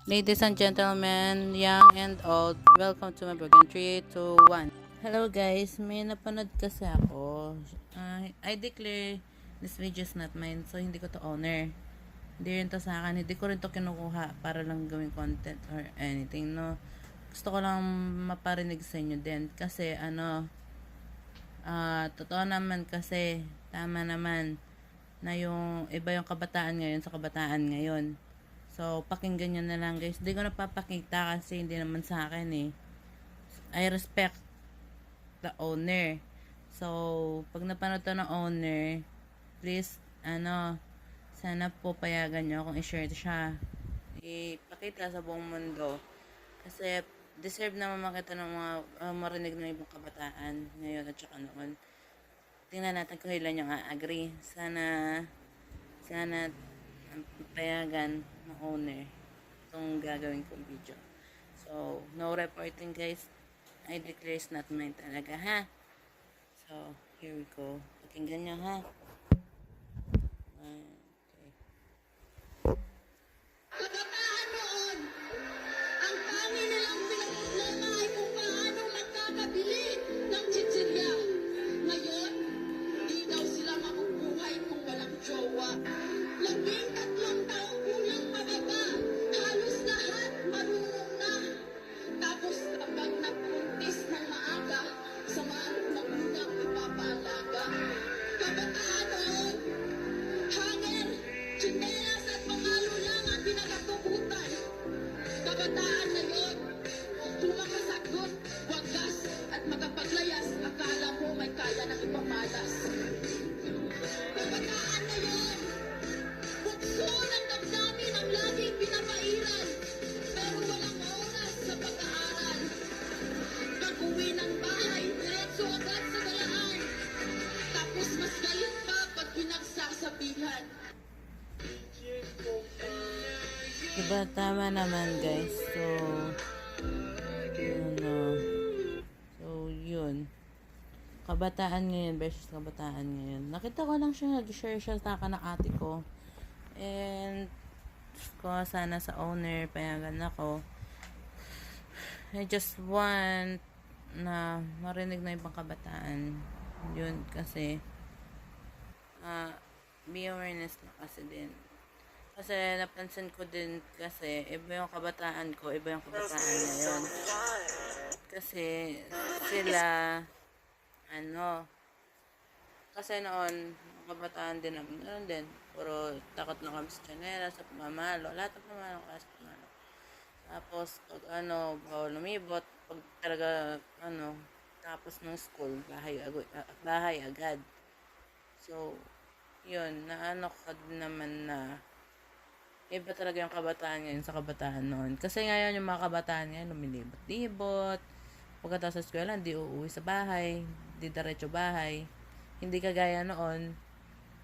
Ladies and gentlemen, young and old, welcome to my vlog in 3, 2, 1. Hello guys, may napanood kasi ako. I declare this video is not mine, so hindi ko to owner. Hindi rin to sa akin, hindi ko rin to kinukuha para lang gawing content or anything, no. Gusto ko lang maparinig sa inyo din kasi totoo naman kasi, tama naman na yung iba yung kabataan ngayon sa kabataan ngayon. So, pakinggan nyo na lang guys. Hindi ko napapakita kasi hindi naman sa akin eh. I respect the owner. So, pag napanood to ng owner, please, sana po payagan nyo akong i-share siya. Ipakita sa buong mundo. Kasi, deserve naman makita ng mga marinig ng ibang kabataan ngayon at saka noon. Tingnan natin kung ilan yung agree. Sana payagan ng owner itong gagawin kong video. So, no reporting guys. I declare it's not mine talaga, ha? So, here we go. Pakinggan nyo, ha? Okay. Kabataan noon, ang tangi nilang pinagproblema ay kung paano magkakabili ng chichirya. Ngayon, di daw sila makukuhay kung walang jowa. 13 taong kulang pababa, halos lahat marunong na. Tapos kapag napuntis ng maaga, sa maunang ipapaalaga. Kabataan noon, hanger, tsinelas at pangalo lang ang pinagatubutan. Kabataan na yon, kung makasagot, wagas at makapaglayas, akala mo may kaya ng ipamalas. Kabataan na yon, bukso ng damdamin ang laging pinapairal, pero walang oras sa pag-aaral. Pag-uwi ng bahay, diretso agad sa galaan. Tapos mas galit pa pag pinagsasabihan. Diba, tama naman guys. So, yun. Kabataan ngayon versus kabataan ngayon. Nakita ko lang siya, nag-share siya sa akin ng ate ko. And, ko sana sa owner, payagan ako. I just want na marinig na ibang kabataan. Yun, kasi, be awareness na kasi din. Kasi napansin ko din kasi iba yung kabataan ko, iba yung kabataan ngayon. Kasi sila kasi noon kabataan din naman ganoon din. Puro takot na kami sa tsanera, sa pamamalo, lahat ng pamamalo kasi pamamalo. Tapos pag bawal lumibot, pag talaga tapos ng school, bahay agad. So, yun, ko din naman na iba talaga yung kabataan ngayon sa kabataan noon. Kasi ngayon yung mga kabataan ngayon lumilibot-libot. Pagkatapos sa eskwela, hindi uuwi sa bahay. Hindi diretso bahay. Hindi kagaya noon.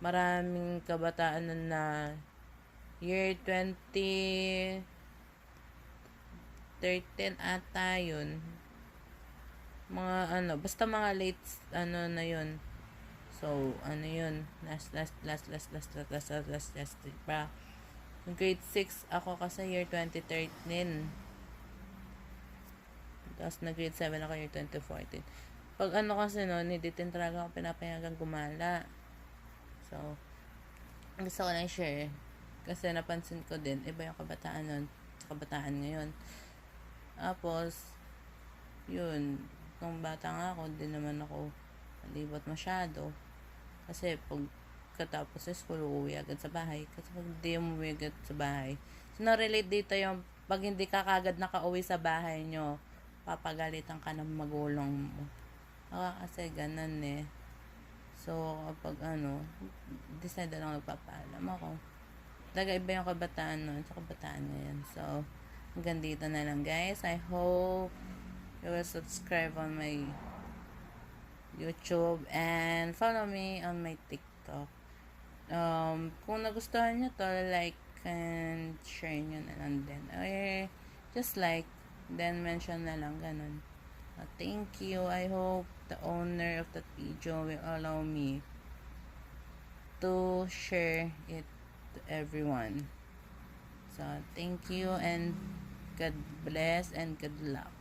Maraming kabataan nun na year 2013 ata yun. Mga basta mga late na yun. So, yun. Last pa. Grade 6 ako kasi year 2013. Tapos grade 7 ako year 2014. Pag kasi noon, hindi din talaga ako pinapayagang gumala. So, gusto ko lang share. Kasi napansin ko din, iba yung kabataan noon sa kabataan ngayon. Tapos, yun, kung bata nga ako, hindi naman ako malibot masyado. Kasi pag katapos sa school, uuwi agad sa bahay. Kasi pag hindi umuwi agad sa bahay, so na-relate dito yung pag hindi ka kagad nakauwi sa bahay nyo, papagalitan ka ng magulang mo. Kasi ganun eh. So, kapag decide na lang nagpapaalam ako. Talaga iba yung kabataan noon sa kabataan ngayon. So, hanggang dito na lang guys. I hope you will subscribe on my YouTube and follow me on my TikTok. Kung nagustuhan nyo to, like and share nyo na lang din. Or just like, then mention na lang, ganun. Thank you. I hope the owner of that video will allow me to share it to everyone. So, thank you and God bless and good luck.